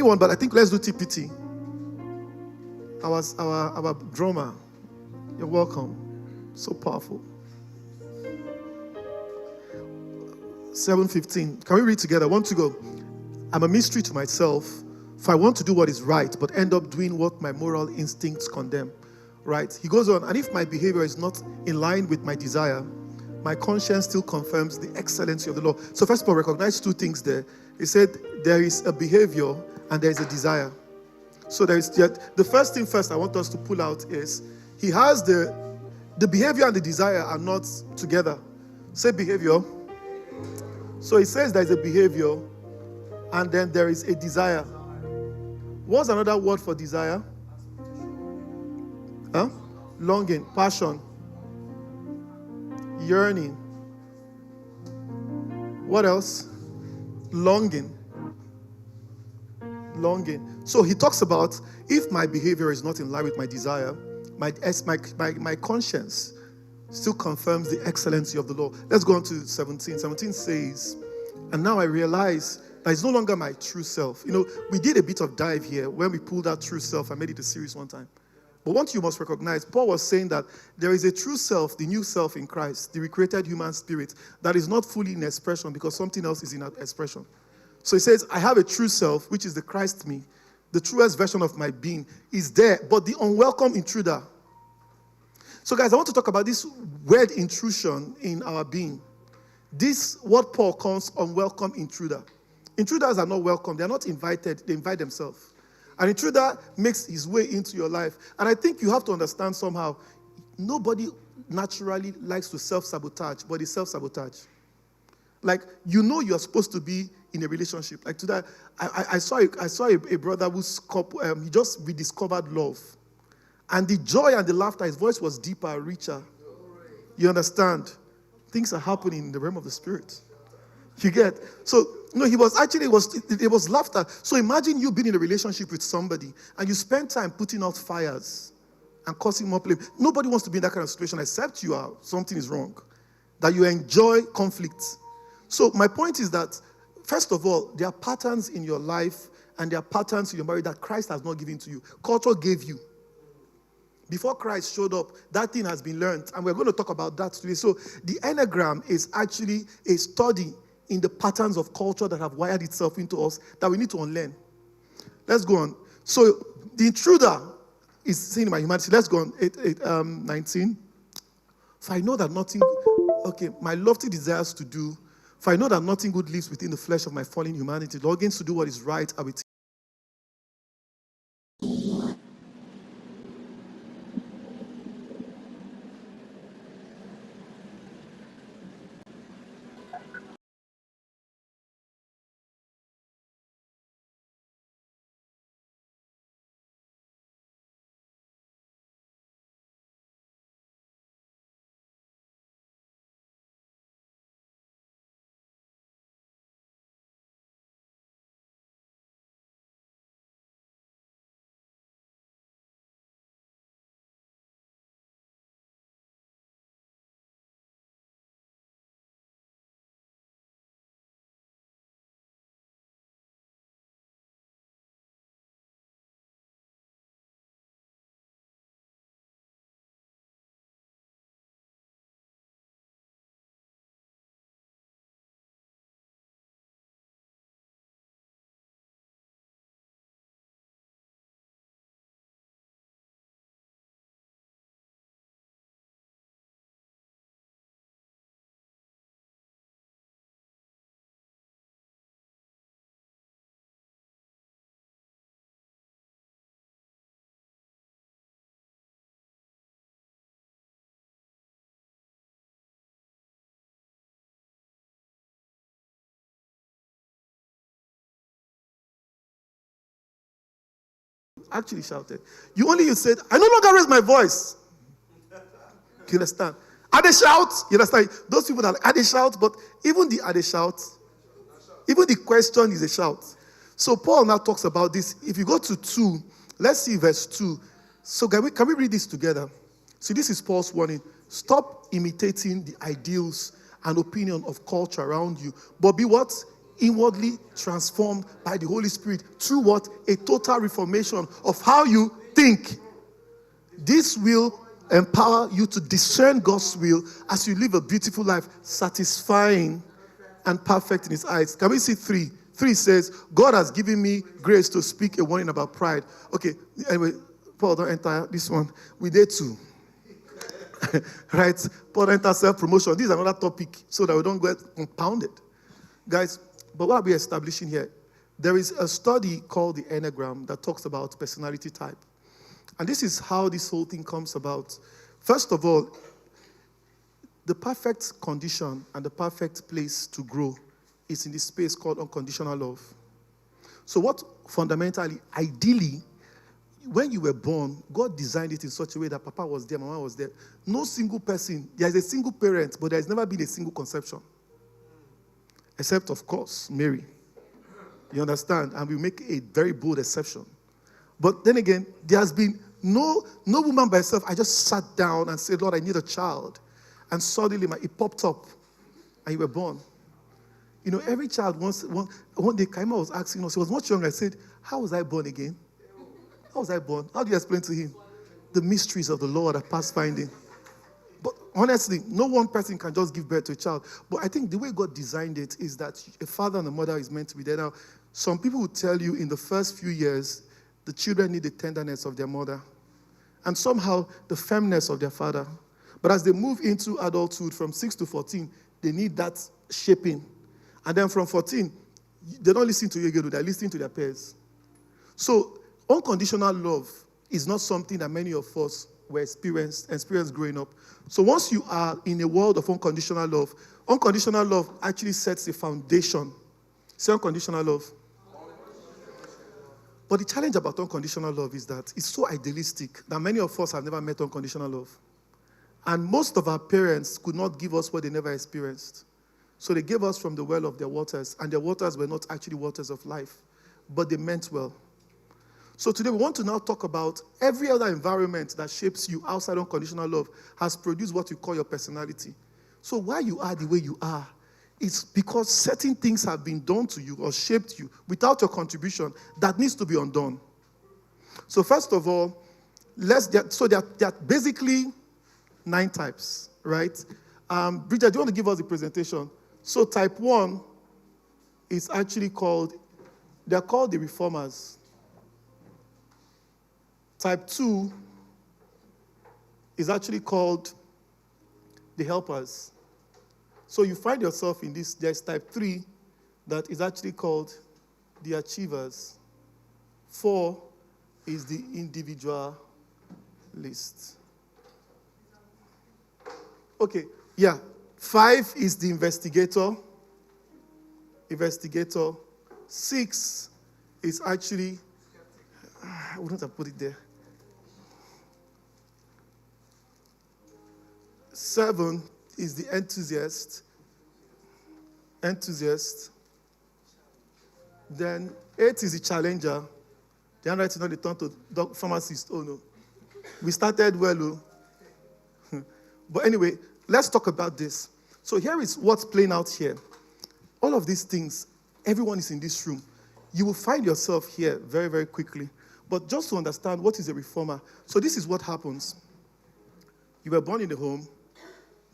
anyone, but I think let's do TPT. Our drummer. You're welcome. So powerful. 7:15. Can we read together? 1 to go. I'm a mystery to myself, for I want to do what is right, but end up doing what my moral instincts condemn. Right? He goes on, and if my behavior is not in line with my desire, my conscience still confirms the excellency of the law. So first of all, recognize two things there. He said there is a behavior and there is a desire. So there is the first thing first I want us to pull out is he has the behavior and the desire are not together. Say behavior. So he says there is a behavior and then there is a desire. What's another word for desire? Huh? Longing, passion, yearning. What else? Longing. So he talks about if my behavior is not in line with my desire, my conscience still confirms the excellency of the law. Let's go on to 17. 17 says, and now I realize that it's no longer my true self. We did a bit of dive here when we pulled out true self. I made it a series one time. But one thing you must recognize, Paul was saying that there is a true self, the new self in Christ, the recreated human spirit, that is not fully in expression because something else is in expression. So he says, I have a true self, which is the Christ me. The truest version of my being is there, but the unwelcome intruder. So guys, I want to talk about this weird intrusion in our being. This, what Paul calls unwelcome intruder. Intruders are not welcome. They are not invited. They invite themselves. An intruder makes his way into your life. And I think you have to understand somehow, nobody naturally likes to self-sabotage, but it's self-sabotage. Like, you're supposed to be in a relationship. Like today, I saw a brother who's he just rediscovered love. And the joy and the laughter, his voice was deeper, richer. You understand? Things are happening in the realm of the spirit. You get? So, it was laughter. So imagine you being in a relationship with somebody and you spend time putting out fires and causing more blame. Nobody wants to be in that kind of situation except something is wrong. That you enjoy conflict. So my point is that, first of all, there are patterns in your life and there are patterns in your marriage that Christ has not given to you. Culture gave you. Before Christ showed up, that thing has been learned. And we're going to talk about that today. So the Enneagram is actually a study in the patterns of culture that have wired itself into us that we need to unlearn. Let's go on. So the intruder is seen in my humanity. Let's go on. 19. For I know that nothing, my lofty desires to do, for I know that nothing good lives within the flesh of my fallen humanity. Longings to do what is right are within. Actually shouted. You said, I no longer raise my voice. You understand? Are they shout? You understand? Those people are they shout? But even are they shout? Even the question is a shout. So Paul now talks about this. If you go to 2, let's see verse 2. So can we read this together? So this is Paul's warning. Stop imitating the ideals and opinion of culture around you. But be what? inwardly transformed by the Holy Spirit through what? A total reformation of how you think. This will empower you to discern God's will as you live a beautiful life, satisfying and perfect in His eyes. Can we see 3? 3 says, God has given me grace to speak a warning about pride. Okay, anyway, Paul, don't enter this one. We did 2. Right? Paul, don't enter self-promotion. This is another topic so that we don't get compounded. Guys, but what are we establishing here? There is a study called the Enneagram that talks about personality type. And this is how this whole thing comes about. First of all, the perfect condition and the perfect place to grow is in this space called unconditional love. So what fundamentally, ideally, when you were born, God designed it in such a way that Papa was there, Mama was there. No single person, there is a single parent, but there has never been a single conception. Except, of course, Mary. You understand? And we make a very bold exception. But then again, there has been no woman by herself. I just sat down and said, Lord, I need a child. And suddenly it popped up and you were born. You know, every child one day Kaima was asking us, she was much younger. I said, how was I born again? How was I born? How do you explain to him? The mysteries of the Lord are past finding. But honestly, no one person can just give birth to a child. But I think the way God designed it is that a father and a mother is meant to be there. Now, some people will tell you in the first few years, the children need the tenderness of their mother. And somehow, the firmness of their father. But as they move into adulthood, from 6 to 14, they need that shaping. And then from 14, they don't listen to you again, they're listening to their peers. So, unconditional love is not something that many of us were experienced growing up. So once you are in a world of unconditional love actually sets a foundation. Say unconditional love. But the challenge about unconditional love is that it's so idealistic that many of us have never met unconditional love. And most of our parents could not give us what they never experienced. So they gave us from the well of their waters, and their waters were not actually waters of life, but they meant well. So today we want to now talk about every other environment that shapes you outside unconditional love has produced what you call your personality. So why you are the way you are, it's because certain things have been done to you or shaped you without your contribution that needs to be undone. So first of all, there are basically 9 types, right? Bridget, do you want to give us the presentation? So type 1 is actually they're called the reformers. Type 2 is actually called the helpers. So you find yourself in this, there's type 3 that is actually called the achievers. 4 is the individualist. Okay, yeah. 5 is the investigator. 6 is actually, I wouldn't have put it there. 7 is the enthusiast. Then 8 is the challenger. The handwriting on the turn to pharmacist. Oh no. We started well. But anyway, let's talk about this. So here is what's playing out here. All of these things, everyone is in this room. You will find yourself here very, very quickly. But just to understand what is a reformer. So this is what happens. You were born in the home.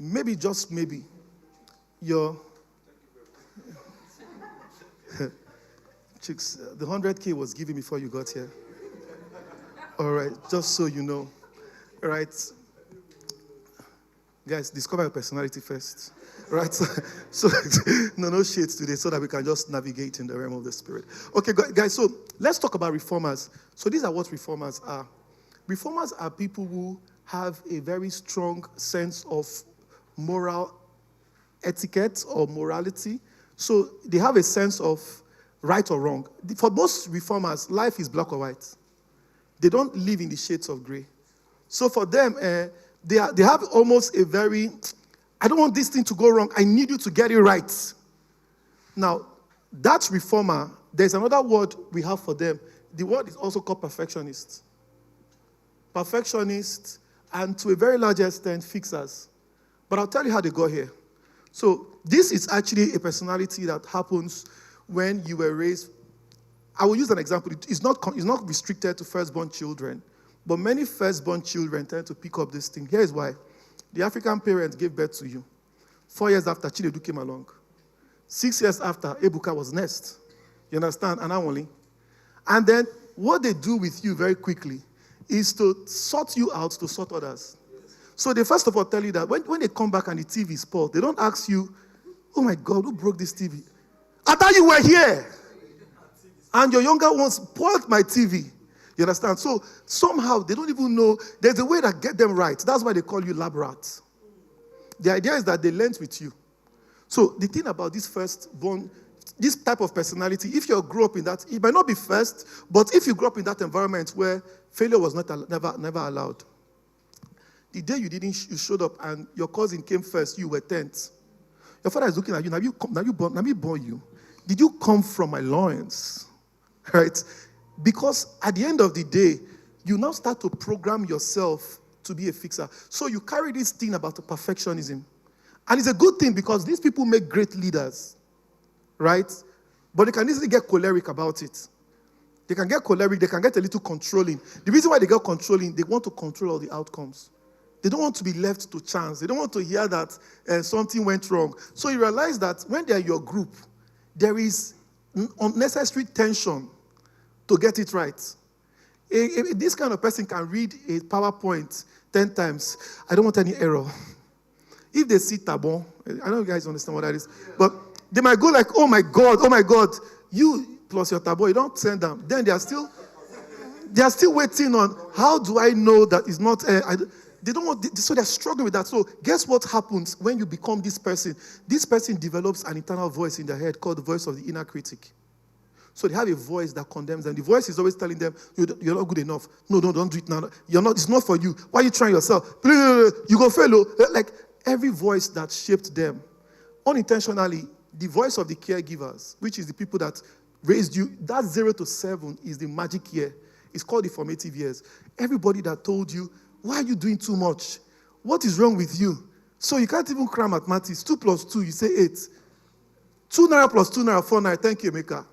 Maybe, just maybe, chicks, the 100K was given before you got here. All right, just so you know. All right. Guys, discover your personality first. Right? So no shades today so that we can just navigate in the realm of the spirit. Okay, guys, so let's talk about reformers. So these are what reformers are. Reformers are people who have a very strong sense of moral etiquette or morality. So they have a sense of right or wrong. For most reformers, life is black or white. They don't live in the shades of gray. So for them, they have almost a very, I don't want this thing to go wrong. I need you to get it right. Now, that reformer, there's another word we have for them. The word is also called perfectionist. Perfectionist, and to a very large extent, fixers. But I'll tell you how they got here. So this is actually a personality that happens when you were raised. I will use an example. It's not restricted to firstborn children, but many firstborn children tend to pick up this thing. Here is why. The African parents gave birth to you. 4 years after, Chinedu came along. 6 years after, Ebuka was next. You understand? And only. And then what they do with you very quickly is to sort you out to sort others. So they first of all tell you that when they come back and the TV is spoiled, they don't ask you, oh my God, who broke this TV? I thought you were here. And your younger ones spoiled my TV. You understand? So somehow they don't even know. There's a way that get them right. That's why they call you lab rats. The idea is that they learned with you. So the thing about this firstborn, this type of personality, if you grew up in that, it might not be first, but if you grew up in that environment where failure was never allowed, the day you showed up and your cousin came first, you were 10th. Your father is looking at you. Now you born you. Did you come from my loins? Right? Because at the end of the day, you now start to program yourself to be a fixer. So you carry this thing about perfectionism. And it's a good thing because these people make great leaders. Right? But they can easily get choleric about it. They can get choleric. They can get a little controlling. The reason why they get controlling, they want to control all the outcomes. They don't want to be left to chance. They don't want to hear that something went wrong. So you realize that when they're your group, there is unnecessary tension to get it right. This kind of person can read a PowerPoint 10 times. I don't want any error. If they see tabon, I know you guys understand what that is, but they might go like, oh my God, you plus your tabon, you don't send them. Then they are still waiting on, how do I know that it's not, they don't want, so they're struggling with that. So guess what happens when you become this person? This person develops an internal voice in their head called the voice of the inner critic. So they have a voice that condemns them. The voice is always telling them, you're not good enough. No, don't do it now. It's not for you. Why are you trying yourself? You go fail. Like every voice that shaped them. Unintentionally, the voice of the caregivers, which is the people that raised you, that 0 to 7 is the magic year. It's called the formative years. Everybody that told you, why are you doing too much? What is wrong with you? So you can't even cram mathematics. 2 plus 2, you say 8. 2 naira plus 2 naira, 4 naira. Thank you, Emeka.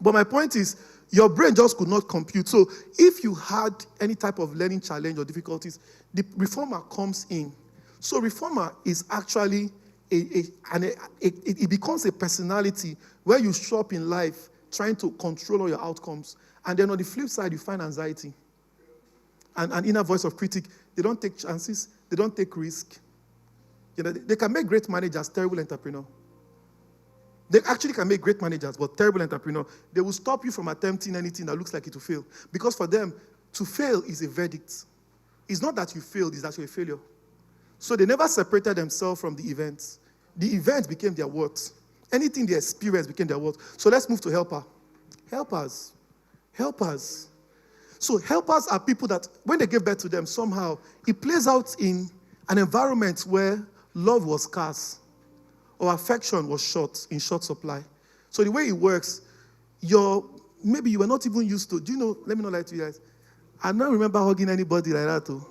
But my point is, your brain just could not compute. So if you had any type of learning challenge or difficulties, the reformer comes in. So reformer is actually, it becomes a personality where you show up in life trying to control all your outcomes. And then on the flip side, you find anxiety. And an inner voice of critic. They don't take chances. They don't take risk. They can make great managers, terrible entrepreneurs. They actually can make great managers, but terrible entrepreneurs. They will stop you from attempting anything that looks like it will fail. Because for them, to fail is a verdict. It's not that you failed, it's that you're a failure. So they never separated themselves from the events. The event became their worth. Anything they experienced became their worth. So let's move to helper. Helpers. So helpers are people that, when they give birth to them, somehow, it plays out in an environment where love was scarce or affection was in short supply. So the way it works, maybe you were not even used to, let me not lie to you guys. I don't remember hugging anybody like that too.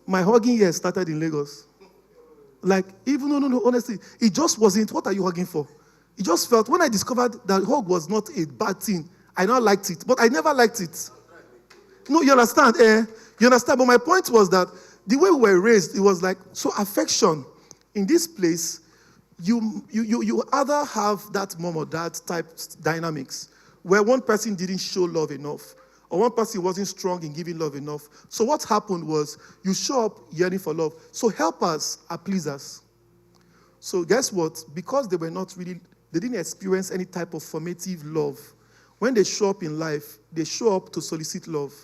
My hugging year started in Lagos. Like, no, honestly, it just wasn't, what are you hugging for? It just felt, when I discovered that hug was not a bad thing, I now liked it, but I never liked it. No, you understand? You understand? But my point was that the way we were raised, it was like, so affection, in this place, you either have that mom or dad type dynamics, where one person didn't show love enough, or one person wasn't strong in giving love enough. So what happened was, you show up yearning for love. So helpers are pleasers. So guess what? Because they didn't experience any type of formative love. When they show up in life, they show up to solicit love.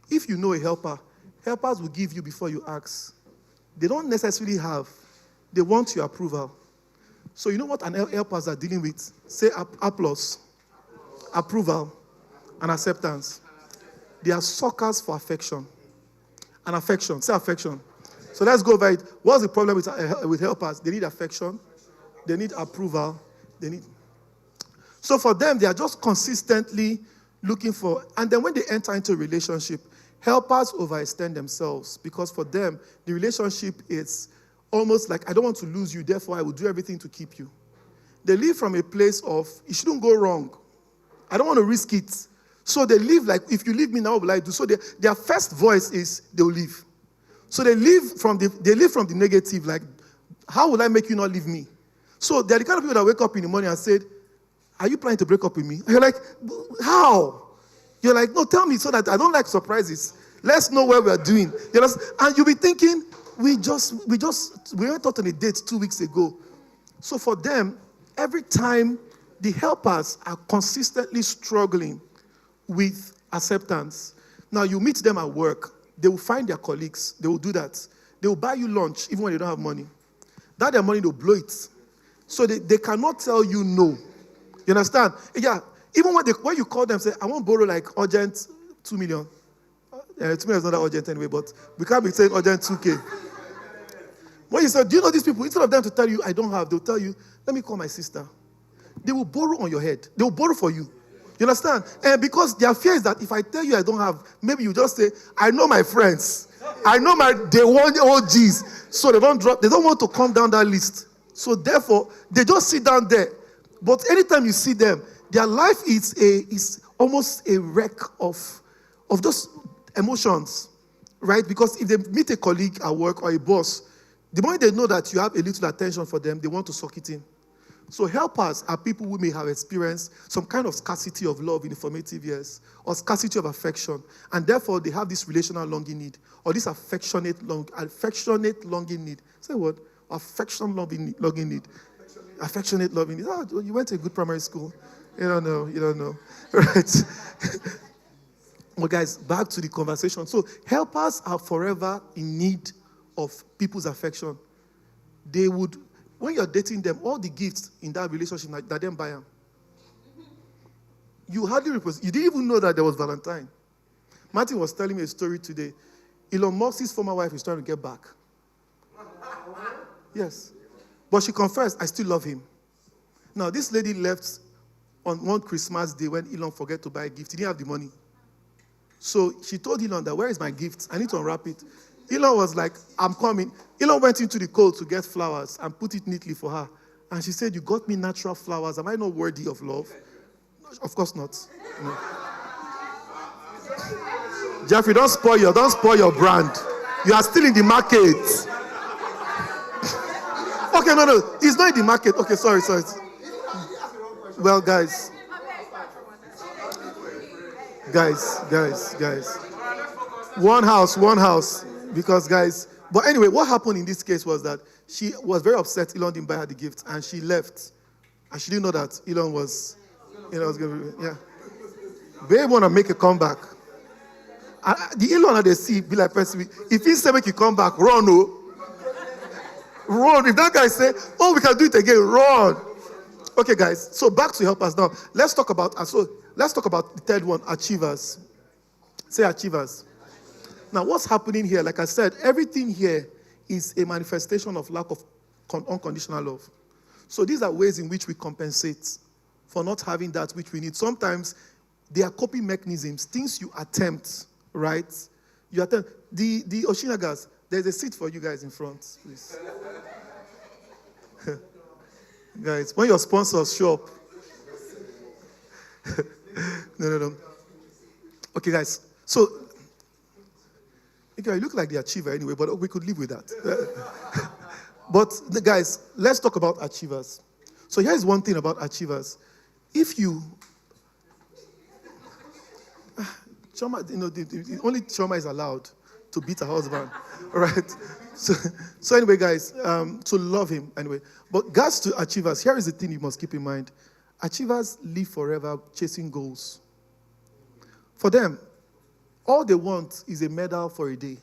If you know a helper, helpers will give you before you ask. They don't necessarily have. They want your approval. So you know what helpers are dealing with? Say applause, approval, and acceptance. They are suckers for affection. And affection. Say affection. So let's go over it. What's the problem with helpers? They need affection. They need approval. So for them, they are just consistently looking for, and then when they enter into a relationship, helpers overextend themselves because for them, the relationship is almost like, I don't want to lose you, therefore I will do everything to keep you. They live from a place of, it shouldn't go wrong. I don't want to risk it. So they live like, if you leave me now, what will I do? So their first voice is, they'll leave. So they live from the negative, like, how will I make you not leave me? So they're the kind of people that wake up in the morning and said, are you planning to break up with me? And you're like, how? You're like, no, tell me so that I don't like surprises. Let's know where we're doing. You know? And you'll be thinking, we went out on a date 2 weeks ago. So for them, every time the helpers are consistently struggling with acceptance. Now you meet them at work, they will find their colleagues, they will do that. They will buy you lunch even when they don't have money. That their money, they'll blow it. So they cannot tell you no. You understand? Yeah. Even when you call them, say, I want to borrow like urgent 2 million. 2 million is not that urgent anyway, but we can't be saying urgent 2K. When you say, do you know these people? Instead of them to tell you, I don't have, they'll tell you, let me call my sister. They will borrow on your head. They will borrow for you. You understand? And because their fear is that if I tell you I don't have, maybe you just say, I know my friends. I know they want OGs. So they don't want to come down that list. So therefore, they just sit down there. But anytime you see them, their life is almost a wreck of those emotions, right? Because if they meet a colleague at work or a boss, the moment they know that you have a little attention for them, they want to suck it in. So helpers are people who may have experienced some kind of scarcity of love in the formative years or scarcity of affection, and therefore they have this relational longing need or this affectionate longing need. Say what? Affectionate longing need. Affectionate loving need. Oh, you went to a good primary school. You don't know. Right? Well, guys, back to the conversation. So helpers are forever in need of people's affection. They would, when you're dating them, all the gifts in that relationship, that them buy them. You didn't even know that there was Valentine. Martin was telling me a story today. Elon Musk's former wife is trying to get back. Yes. But she confessed, I still love him. Now, this lady left on one Christmas day when Elon forgot to buy a gift. He didn't have the money. So she told Elon that, where is my gift? I need to unwrap it. Elon was like, I'm coming. Elon went into the cold to get flowers and put it neatly for her. And she said, you got me natural flowers. Am I not worthy of love? Of course not. No. Jeffrey, don't spoil your brand. You are still in the market. Okay, no. He's not in the market. Okay, sorry. Well, guys. One house. Because, guys, but anyway, what happened in this case was that she was very upset Elon didn't buy her the gift, and she left. And she didn't know that Elon was going to, yeah. They want to make a comeback. The Elon that they see be like, if he say make you come back, run, run. If that guy say, oh, we can do it again, run. Okay, guys, so back to help us now. Let's talk about the third one, achievers. Say achievers. Now, what's happening here? Like I said, everything here is a manifestation of lack of unconditional love. So these are ways in which we compensate for not having that which we need. Sometimes they are coping mechanisms, things you attempt, right? You attempt. The Oshinagas, there's a seat for you guys in front, please. Guys, when your sponsors show up. No. Okay, guys. So, okay, you look like the achiever anyway, but we could live with that. But, guys, let's talk about achievers. So here's one thing about achievers. If you... Choma, only Choma is allowed to beat her husband. All right? So anyway, guys, to love him anyway. But guys, to achievers, here is the thing you must keep in mind. Achievers live forever chasing goals. For them, all they want is a medal for a day.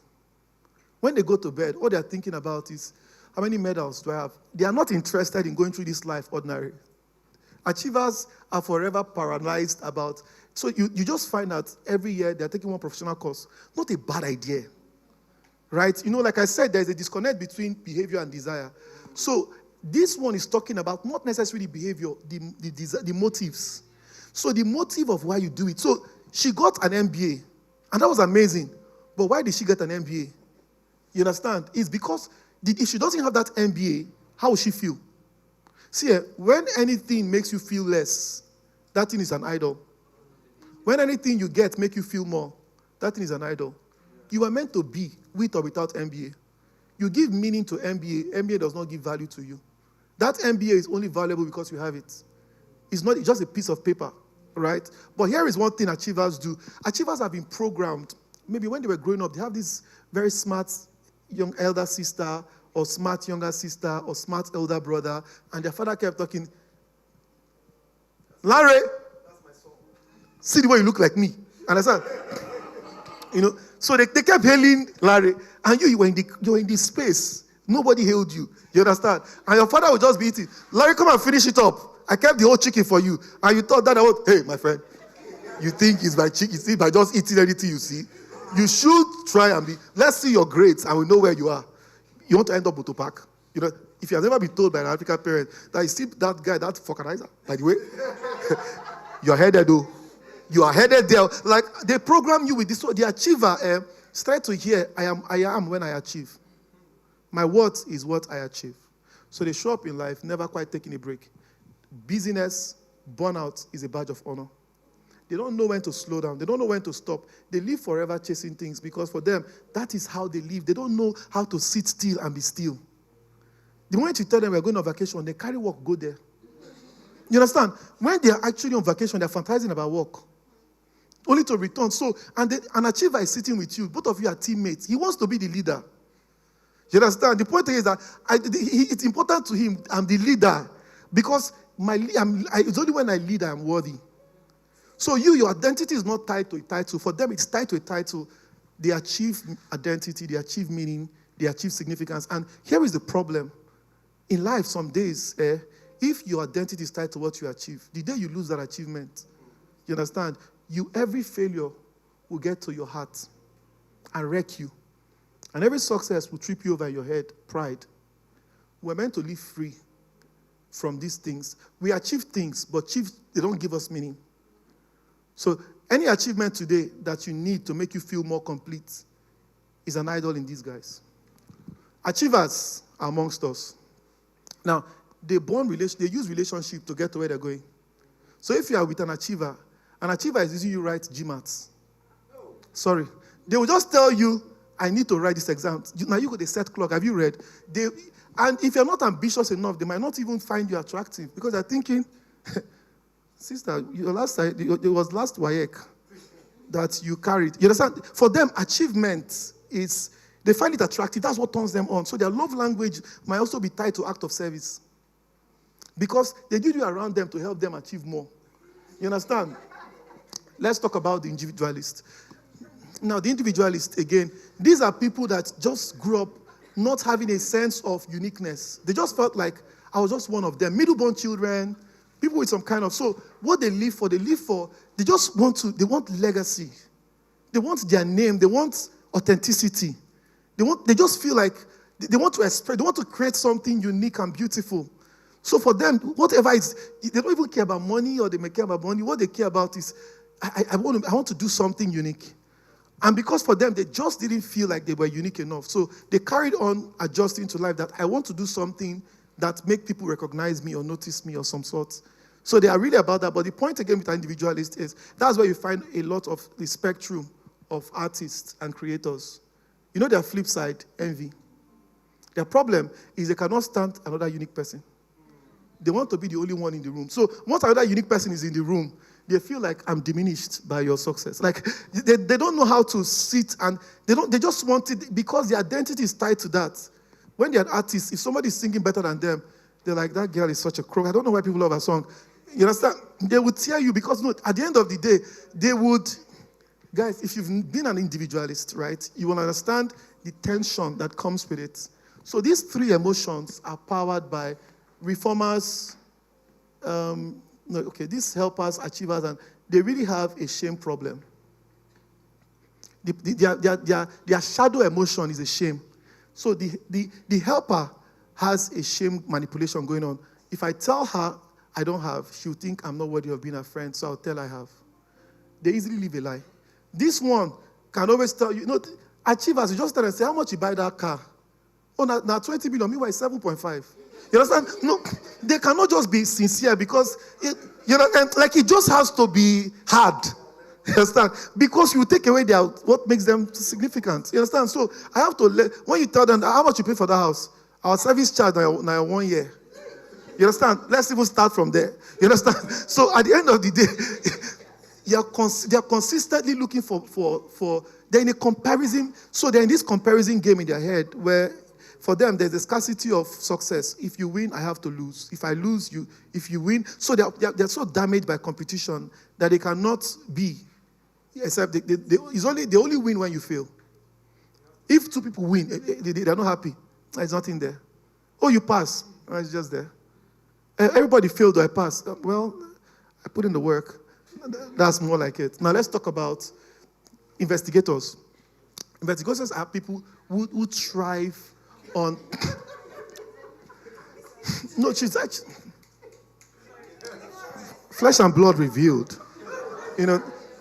When they go to bed, all they're thinking about is, how many medals do I have? They are not interested in going through this life ordinary. Achievers are forever paralyzed about, so you just find out every year they're taking one professional course. Not a bad idea. Right? Like I said, there's a disconnect between behavior and desire. So this one is talking about not necessarily behavior, the motives. So the motive of why you do it. So she got an MBA, and that was amazing. But why did she get an MBA? You understand? It's because if she doesn't have that MBA, how will she feel? See, when anything makes you feel less, that thing is an idol. When anything you get make you feel more, that thing is an idol. You are meant to be with or without MBA. You give meaning to MBA. MBA does not give value to you. That MBA is only valuable because you have it. It's not just a piece of paper, right? But here is one thing achievers do. Achievers have been programmed. Maybe when they were growing up, they have this very smart young elder sister or smart younger sister or smart elder brother, and their father kept talking, Larry, that's my son. See the way you look like me. Understand? So they kept hailing Larry, and you were in this space. Nobody hailed you. You understand? And your father would just be eating. Larry, come and finish it up. I kept the whole chicken for you. And you thought that I would, hey, my friend, you think it's my chicken? See, by just eating anything you see? You should try and be, let's see your grades and we know where you are. You want to end up with Tupac. If you have never been told by an African parent that you see that guy, that fuckerizer, by the way, you're headed though. You are headed there. Like, they program you with this. So the achiever, start to hear, I am when I achieve. My worth is what I achieve. So they show up in life, never quite taking a break. Busyness, burnout is a badge of honor. They don't know when to slow down. They don't know when to stop. They live forever chasing things because for them, that is how they live. They don't know how to sit still and be still. The moment you tell them we're going on vacation, they carry work, go there. You understand? When they're actually on vacation, they're fantasizing about work. Only to return. So, an achiever is sitting with you. Both of you are teammates. He wants to be the leader. You understand? The point is that it's important to him, I'm the leader. Because it's only when I lead I'm worthy. So your identity is not tied to a title. For them, it's tied to a title. They achieve identity, they achieve meaning, they achieve significance. And here is the problem. In life, some days, if your identity is tied to what you achieve, the day you lose that achievement, you understand? Every failure will get to your heart and wreck you. And every success will trip you over your head, pride. We're meant to live free from these things. We achieve things, but they don't give us meaning. So any achievement today that you need to make you feel more complete is an idol in disguise. Achievers are amongst us. Now, they use relationship to get to where they're going. So if you are with an achiever is using you write GMATs. Sorry. They will just tell you, I need to write this exam. Now you got a set clock. Have you read? And if you're not ambitious enough, they might not even find you attractive because they're thinking, sister, it was last WAEC that you carried. You understand? For them, achievement is, they find it attractive. That's what turns them on. So their love language might also be tied to act of service. Because they need you around them to help them achieve more. You understand? Let's talk about the individualist. Now, the individualist, again, these are people that just grew up not having a sense of uniqueness. They just felt like I was just one of them. Middle-born children, people with some kind of, so what they live for, they just they want legacy. They want their name, they want authenticity. They just feel like they want to express, they want to create something unique and beautiful. So for them, whatever is, they don't even care about money or they may care about money. What they care about is, I want to do something unique. And because for them, they just didn't feel like they were unique enough. So they carried on adjusting to life that I want to do something that make people recognize me or notice me or some sort. So they are really about that. But the point again with an individualist is that's where you find a lot of the spectrum of artists and creators. You know their flip side, envy. Their problem is they cannot stand another unique person. They want to be the only one in the room. So once another unique person is in the room, they feel like I'm diminished by your success. Like they don't know how to sit and they just want it because their identity is tied to that. When they're an artist, if somebody is singing better than them, they're like, that girl is such a crook. I don't know why people love her song. You understand? They would tear you because at the end of the day, they would, guys, if you've been an individualist, right, you will understand the tension that comes with it. So these three emotions are powered by reformers, these helpers, achievers, and they really have a shame problem. Their shadow emotion is a shame. So the helper has a shame manipulation going on. If I tell her I don't have, she'll think I'm not worthy of being a friend, so I'll tell her I have. They easily live a lie. This one can always tell you, achievers, you just tell and say, how much you buy that car? Oh, now 20 million, meanwhile, 7.5. You understand? No, they cannot just be sincere because it just has to be hard. You understand? Because you take away what makes them significant. You understand? So I have to when you tell them how much you pay for that house, our service charge now 1 year. You understand? Let's even start from there. You understand? So at the end of the day, they are consistently looking for they're in a comparison. So they're in this comparison game in their head where for them there's a scarcity of success. If you win, I have to lose. If I lose, if you win. So they're so damaged by competition that they cannot be. Except they only win when you fail. If two people win, they're not happy. There's nothing there. Oh, you pass. Oh, it's just there. Everybody failed, or I passed. Well, I put in the work. That's more like it. Now let's talk about investigators. Investigators are people who thrive on... No, she's actually... Flesh and blood revealed.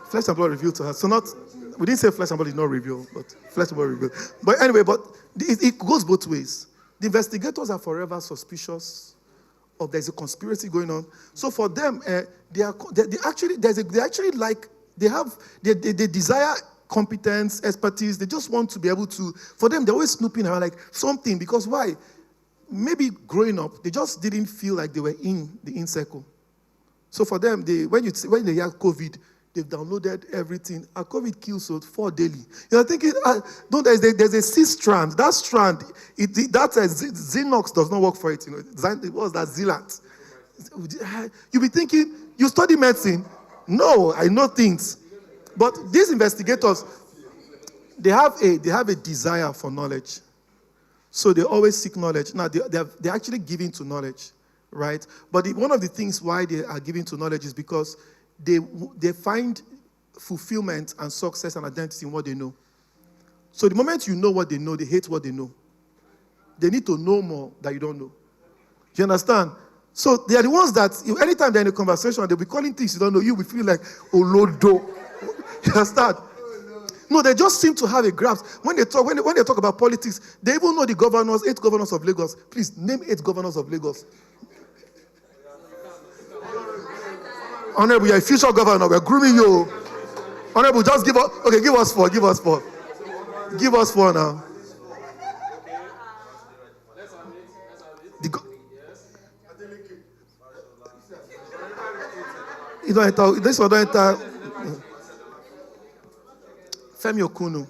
Flesh and blood revealed to her. So we didn't say flesh and blood is not revealed, but flesh and blood revealed. But anyway, it goes both ways. The investigators are forever suspicious of there's a conspiracy going on. So for them, they desire competence, expertise. They just want to be able to. For them, they're always snooping around like something. Because why? Maybe growing up, they just didn't feel like they were in the in circle. So for them, when they hear COVID, they've downloaded everything. COVID kills 4 daily. You're thinking, there's a C strand. That strand, Xenox does not work for it. It was that Zealant. You'll be thinking, you study medicine? No, I know things. But these investigators, they have a desire for knowledge. So they always seek knowledge. Now, they're actually giving to knowledge, right? But one of the things why they are giving to knowledge is because they find fulfillment and success and identity in what they know. So the moment you know what they know, they hate what they know. They need to know more that you don't know. You understand? So they are the ones that, anytime they're in a conversation, they'll be calling things you don't know. You will feel like, Olodo. You understand? No, they just seem to have a grasp. When they talk about politics, they even know the governors, 8 governors of Lagos. Please, name 8 governors of Lagos. Honorable, you're a future governor. We're grooming you. Honorable, just give us. Okay, give us 4. Give us 4. Give us 4 now. You don't enter. This one don't enter. Femi Okunu.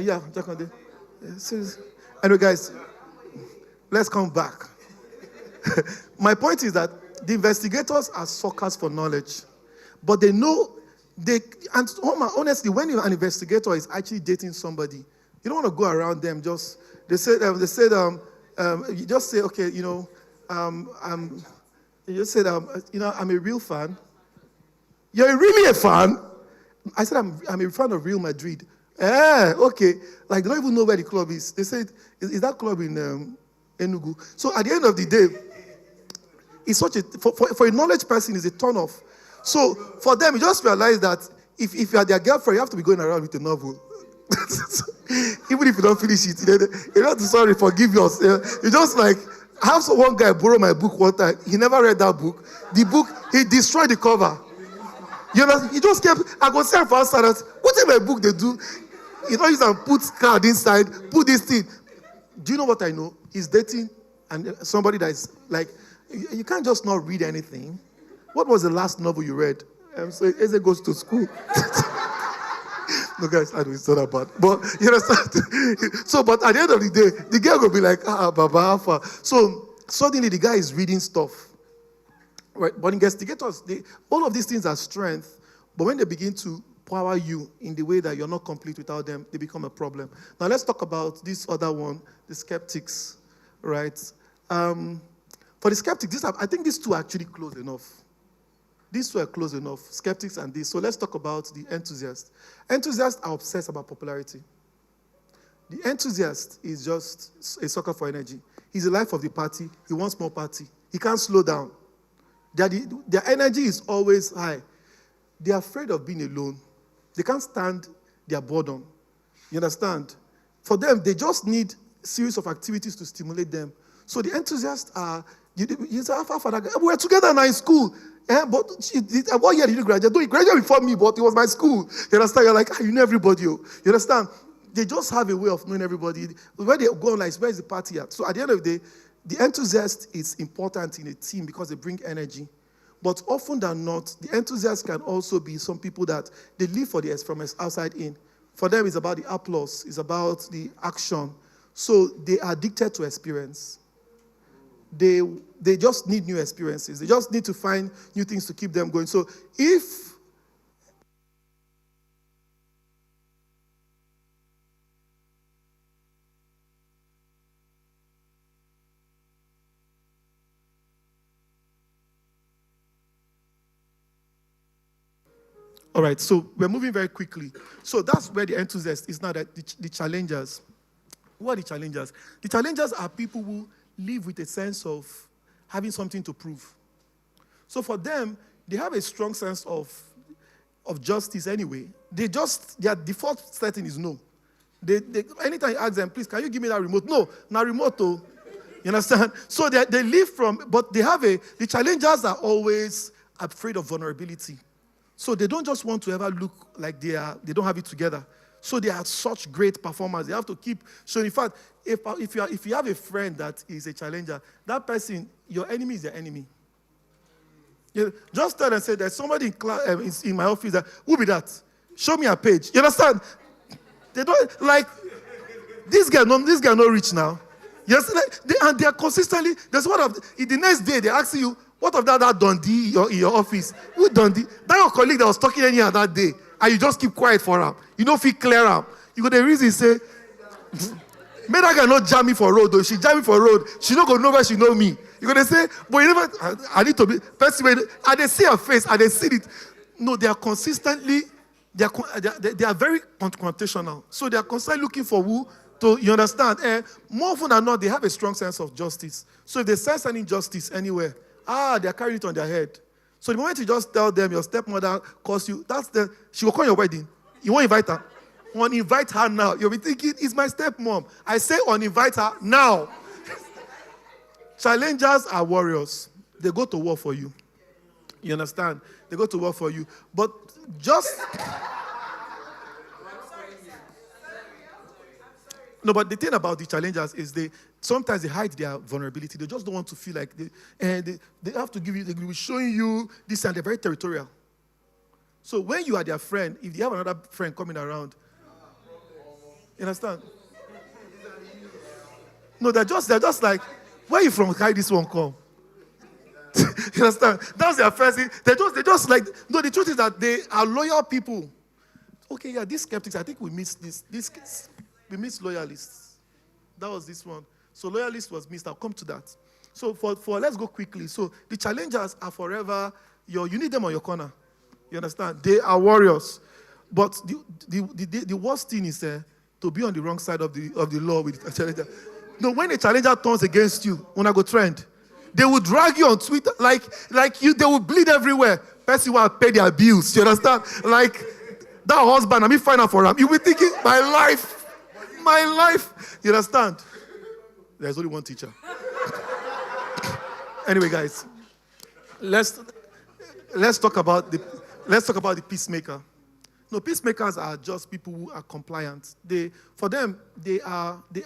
Yeah, Jakande. Anyway, guys, let's come back. My point is that the investigators are suckers for knowledge, but they know and honestly, when you're an investigator is actually dating somebody, you don't want to go around them. You just say, okay, you just said, I'm a real fan. You're really a fan? I said, I'm a fan of Real Madrid. Okay. Like, they don't even know where the club is. They said, is that club in Enugu? So at the end of the day, it's such for a knowledge person, it's a turn off. So for them, you just realize that if you are their girlfriend, you have to be going around with a novel. Even if you don't finish it, you're not sorry, forgive yourself. You just like, I have one guy borrow my book one time. He never read that book. The book, he destroyed the cover. You know, he just kept, I go say for outside, whatever book they do, you know, you put card inside, put this thing. Do you know what I know? He's dating and somebody that is like, you can't just not read anything. What was the last novel you read? So Eze goes to school. No, guys, I know it's not that bad. But you understand? So, but at the end of the day, the girl will be like, Baba Alpha. So suddenly the guy is reading stuff. Right? But investigators, all of these things are strength. But when they begin to power you in the way that you're not complete without them, they become a problem. Now let's talk about this other one, the skeptics. Right? For the skeptics, I think these two are actually close enough. These two are close enough, skeptics and this. So let's talk about the enthusiasts. Enthusiasts are obsessed about popularity. The enthusiast is just a sucker for energy. He's the life of the party. He wants more party. He can't slow down. Their energy is always high. They're afraid of being alone. They can't stand their boredom. You understand? For them, they just need a series of activities to stimulate them. So the enthusiasts are, you say, Father, we were together now in school. But what year did you graduate? No, he graduated before me, but it was my school. You understand? You're like, you know everybody. You understand? They just have a way of knowing everybody. When they go on, like, where is the party at? So at the end of the day, the enthusiast is important in a team because they bring energy. But often than not, the enthusiasts can also be some people that they live from outside in. For them, it's about the applause. It's about the action. So they are addicted to experience. They just need new experiences. They just need to find new things to keep them going. So if all right, so we're moving very quickly. So that's where the enthusiast is now, that the challengers. Who are the challengers? The challengers are people who live with a sense of having something to prove. So for them, they have a strong sense of justice anyway. Their default setting is no. Anytime you ask them, please, can you give me that remote? No, not remote, oh. You understand? So they live but the challengers are always afraid of vulnerability. So they don't just want to ever look like they don't have it together. So they are such great performers. They have to keep showing. In fact, if you have a friend that is a challenger, that person, your enemy is their enemy. Just tell and say, there's somebody in class, in my office that, who be that? Show me a page. You understand? They don't, like, this guy not rich now. Yes, and they are consistently, there's one of, the next day they ask you, what of that Dundee in your office? Who Dundee? That your colleague that was talking anyhow that day, and you just keep quiet for him. You don't feel clear him. You got the reason say, may that guy not jam me for road, though. She jam me for road. She not gonna know where she know me. You're gonna say, but you never, I need to be, person, and they see her face, and they see it. No, they are consistently, they are very confrontational. So they are constantly looking for who to, you understand? More often than not, they have a strong sense of justice. So if they sense any injustice anywhere, they are carrying it on their head. So the moment you just tell them your stepmother calls you, she will call your wedding. You won't invite her. Uninvite her now. You'll be thinking, it's my stepmom. I say uninvite her now. Challengers are warriors. They go to war for you. You understand? They go to war for you. But just... No, but the thing about the challengers is sometimes they hide their vulnerability. They just don't want to feel like they have to give you, they will be showing you this, and they're very territorial. So when you are their friend, if you have another friend coming around, you understand? No, they're just like, where are you from? How this one come? You understand? That's their first thing. They just like, no, the truth is that they are loyal people. Okay, yeah, these skeptics, I think we missed this. We missed loyalists. That was this one. So loyalist was missed. I'll come to that. So for let's go quickly. So the challengers are forever, you need them on your corner. You understand? They are warriors. But the worst thing is to be on the wrong side of the law with a challenger. No, when a challenger turns against you, when I go trend, they will drag you on Twitter like you. They will bleed everywhere. Person will pay their bills. You understand? Like that husband, find out for him. You'll be thinking, my life. You understand? There's only one teacher. Anyway, guys, let's talk about the peacemaker. No, peacemakers are just people who are compliant. They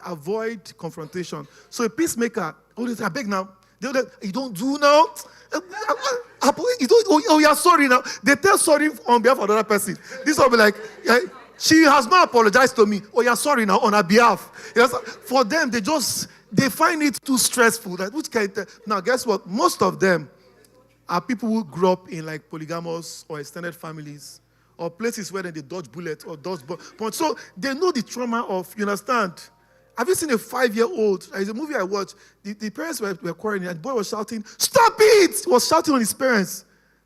avoid confrontation. So a peacemaker, I beg now. You don't do now. You're sorry now. They tell sorry on behalf of another person. This will be like, she has not apologized to me. Oh, you're sorry now on her behalf. Yes, for them, they find it too stressful. Now, guess what? Most of them are people who grew up in like polygamous or extended families or places where they dodge bullets or dodge bombs. So they know the trauma of, you understand? Have you seen a 5-year-old? There's a movie I watched. The parents were quarreling and the boy was shouting, "Stop it!" He was shouting on his parents.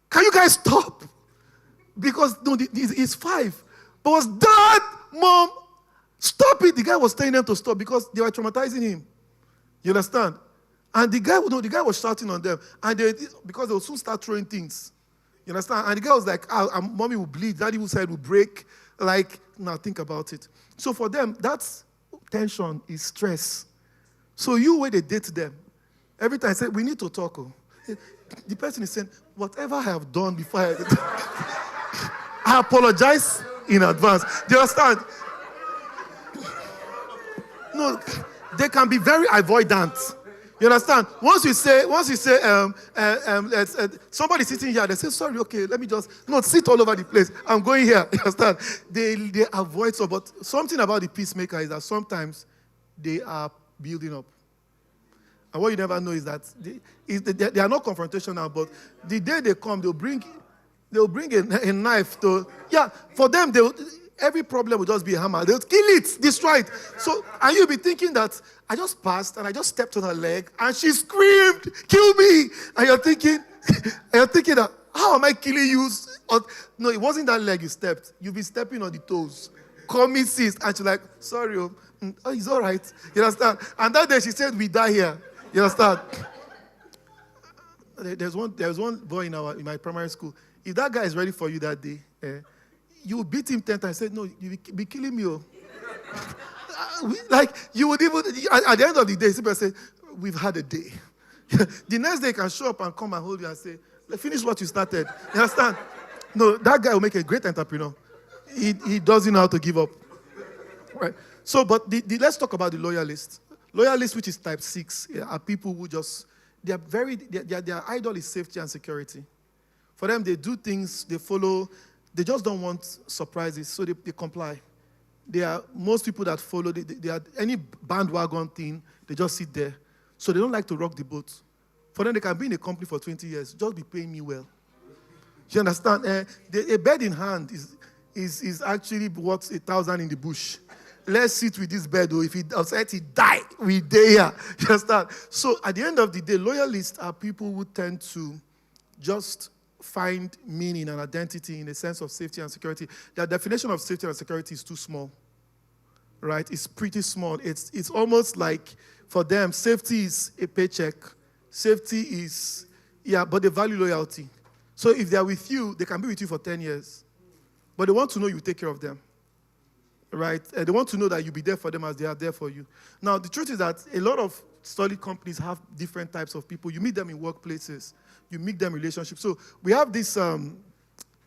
Can you guys stop? Because he's 5. But was Dad, Mom, stop it. The guy was telling them to stop because they were traumatizing him. You understand? And the guy was shouting on them. And because they will soon start throwing things. You understand? And the guy was like, Mommy will bleed. Daddy will say will break. Like, now think about it. So for them, that's tension is stress. So you where they date them. Every time I say, we need to talk. Oh. The person is saying, whatever I have done before, I apologize in advance. Do you understand? No, they can be very avoidant. You understand? Once you say, somebody sitting here, they say, sorry, okay, let me just, not sit all over the place. I'm going here. You understand? They avoid so, but something about the peacemaker is that sometimes they are building up. And what you never know is that they are not confrontational, but the day they come, they'll bring a knife to, for them, every problem will just be a hammer. They'll kill it, destroy it. So, and you'll be thinking that I just passed and I just stepped on her leg and she screamed, kill me. And you're thinking that, how am I killing you? No, it wasn't that leg you stepped. You've been stepping on the toes. Call me sis. And she's like, sorry, it's all right. You understand? And that day she said, we die here. You understand? There's one boy in my primary school. If that guy is ready for you that day, you beat him 10 times. Said, no, you be killing me. Like, you would even, at the end of the day, people say, we've had a day. The next day, he can show up and come and hold you and say, finish what you started. You understand? No, that guy will make a great entrepreneur. He doesn't know how to give up. Right? So, but let's talk about the loyalists. Loyalists, which is type 6, are people who just, their idol is safety and security. For them, they do things, they follow. They just don't want surprises, so they comply. There are most people that follow, they are any bandwagon thing, they just sit there. So they don't like to rock the boat. For them, they can be in a company for 20 years, just be paying me well. You understand? A bird in hand is actually worth 1,000 in the bush. Let's sit with this bird, or if he upset, he die. We there. You understand? So at the end of the day, loyalists are people who tend to just find meaning and identity in a sense of safety and security. Their definition of safety and security is too small, right? It's pretty small. It's almost like, for them, safety is a paycheck. Safety is, but they value loyalty. So if they're with you, they can be with you for 10 years. But they want to know you take care of them, right? And they want to know that you'll be there for them as they are there for you. Now, the truth is that a lot of solid companies have different types of people. You meet them in workplaces. You meet them in relationships. So we have this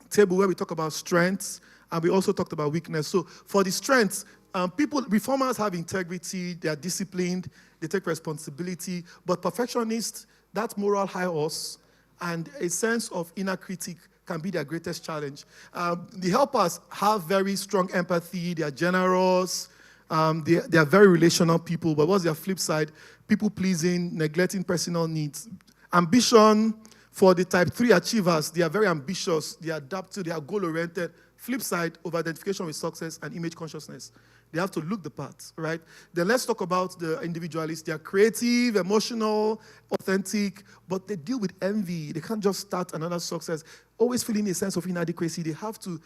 table where we talk about strengths, and we also talked about weakness. So for the strengths, reformers have integrity, they are disciplined, they take responsibility, but perfectionists, that moral high horse, and a sense of inner critic can be their greatest challenge. The helpers have very strong empathy, they are generous, they are very relational people, but what's their flip side? People-pleasing, neglecting personal needs. Ambition. For the type 3 achievers, they are very ambitious, they are adaptive, they are goal-oriented. Flip side, over-identification with success and image consciousness. They have to look the part, right? Then let's talk about the individualists. They are creative, emotional, authentic, but they deal with envy. They can't just start another success. Always feeling a sense of inadequacy. They have to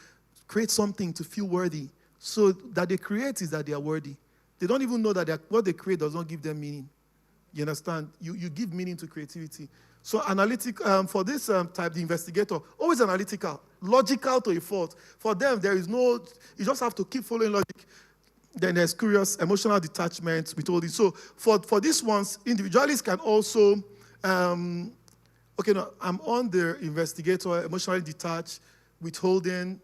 create something to feel worthy. So that they create is that they are worthy. They don't even know that what they create does not give them meaning. You understand? You give meaning to creativity. So analytic, for this type, the investigator, always analytical, logical to a fault. For them, there is no, you just have to keep following logic. Then there's curious, emotional detachment with all this. So for these ones, individualists can also, I'm on the investigator, emotionally detached, withholding,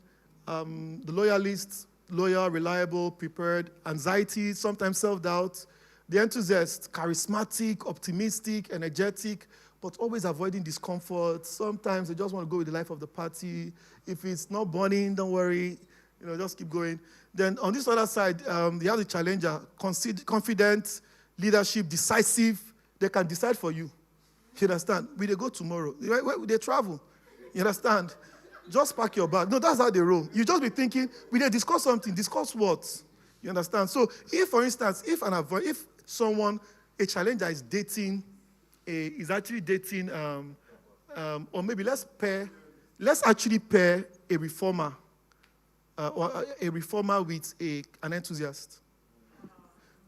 the loyalist, loyal, reliable, prepared, anxiety, sometimes self-doubt, the enthusiast, charismatic, optimistic, energetic, but always avoiding discomfort. Sometimes they just want to go with the life of the party. If it's not burning, don't worry. Just keep going. Then on this other side, you have the challenger, confident, leadership, decisive. They can decide for you. You understand? Will they go tomorrow? Where will they travel? You understand? Just pack your bag. No, that's how they roll. You just be thinking, will they discuss something? Discuss what? You understand? So if, for instance, if someone, a challenger is actually dating, or maybe let's actually pair a reformer, or a reformer with an enthusiast.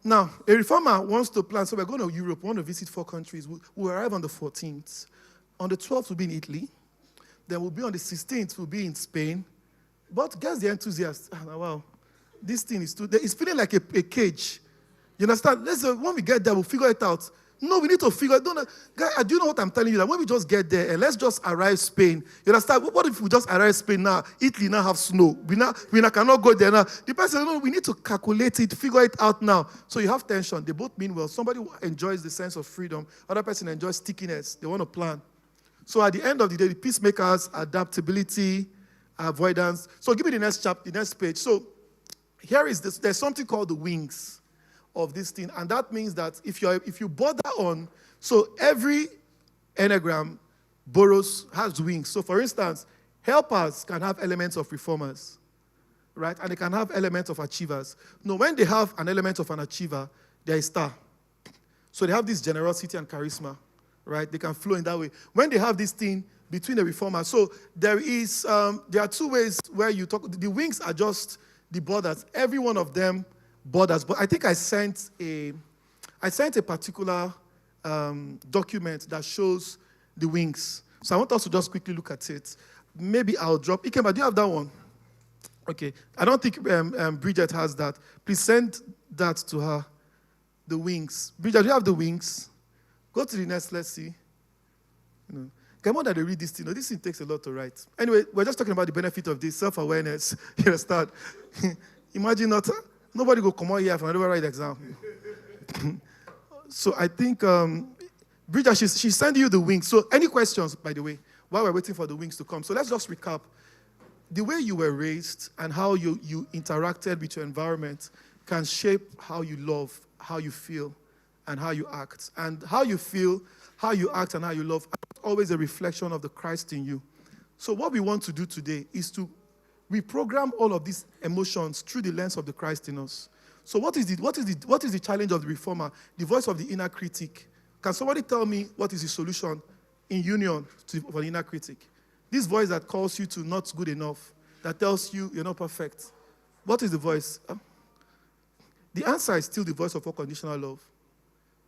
Now, a reformer wants to plan, so we're going to Europe, we want to visit 4 countries. We'll arrive on the 14th. On the 12th, we'll be in Italy. Then we'll be on the 16th, we'll be in Spain. But guess the enthusiast, wow, this thing is it's feeling like a cage. You understand? When we get there, we'll figure it out. No, we need to figure it out. Guy, do you know what I'm telling you? That when we just get there and let's just arrive Spain. You understand? What if we just arrive Spain now? Italy now have snow. We cannot go there now. The person, no, we need to calculate it, figure it out now. So you have tension. They both mean well. Somebody enjoys the sense of freedom. Other person enjoys stickiness. They want to plan. So at the end of the day, the peacemakers, adaptability, avoidance. So give me the next chapter, the next page. So here is this. There's something called the wings of this thing, and that means that if you border on, so every enneagram has wings. So for instance, helpers can have elements of reformers, right? And they can have elements of achievers. No, when they have an element of an achiever, they're a star. So they have this generosity and charisma, right? They can flow in that way. When they have this thing between the reformer, so there are two ways where you talk. The wings are just the borders. Every one of them borders, but I think I sent a particular document that shows the wings. So I want us to just quickly look at it. Maybe I'll drop. Ikema, do you have that one? Okay. I don't think Bridget has that. Please send that to her. The wings. Bridget, do you have the wings? Go to the next. Let's see. Come on, that they read this thing. This thing takes a lot to write. Anyway, we're just talking about the benefit of this self-awareness. You understand? Imagine nobody go come out here for another write exam. So I think, Bridget, she's sending you the wings. So any questions, by the way, while we're waiting for the wings to come? So let's just recap. The way you were raised and how you interacted with your environment can shape how you love, how you feel, and how you act. And how you feel, how you act, and how you love are always a reflection of the Christ in you. So what we want to do today is to reprogram all of these emotions through the lens of the Christ in us. So what is the challenge of the reformer? The voice of the inner critic. Can somebody tell me what is the solution in union for the inner critic? This voice that calls you to not good enough, that tells you you're not perfect. What is the voice? The answer is still the voice of unconditional love,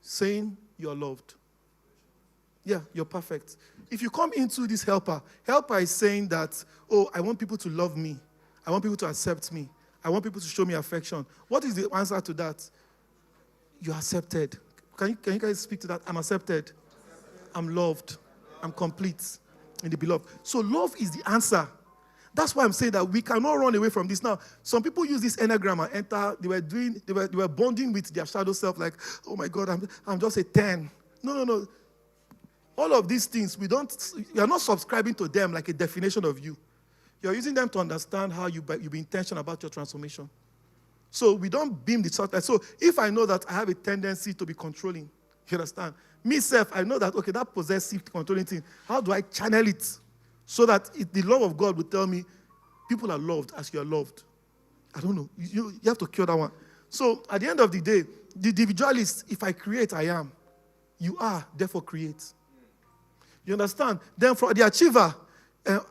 saying you're loved. Yeah, you're perfect. If you come into this helper is saying that, oh, I want people to love me. I want people to accept me. I want people to show me affection. What is the answer to that? You're accepted. Can you guys speak to that? I'm accepted. I'm loved. I'm complete in the beloved. So love is the answer. That's why I'm saying that we cannot run away from this. Now, some people use this enneagram and enter. They were bonding with their shadow self, like, oh my God, I'm just a 10. No. All of these things, you're not subscribing to them like a definition of you. You're using them to understand how you be intentional about your transformation. So we don't beam the thought. So if I know that I have a tendency to be controlling, you understand? Myself, I know that, okay, that possessive controlling thing, how do I channel it so that the love of God will tell me people are loved as you are loved? I don't know. You have to cure that one. So at the end of the day, the individualist, if I create, I am. You are, therefore create. You understand? Then for the achiever,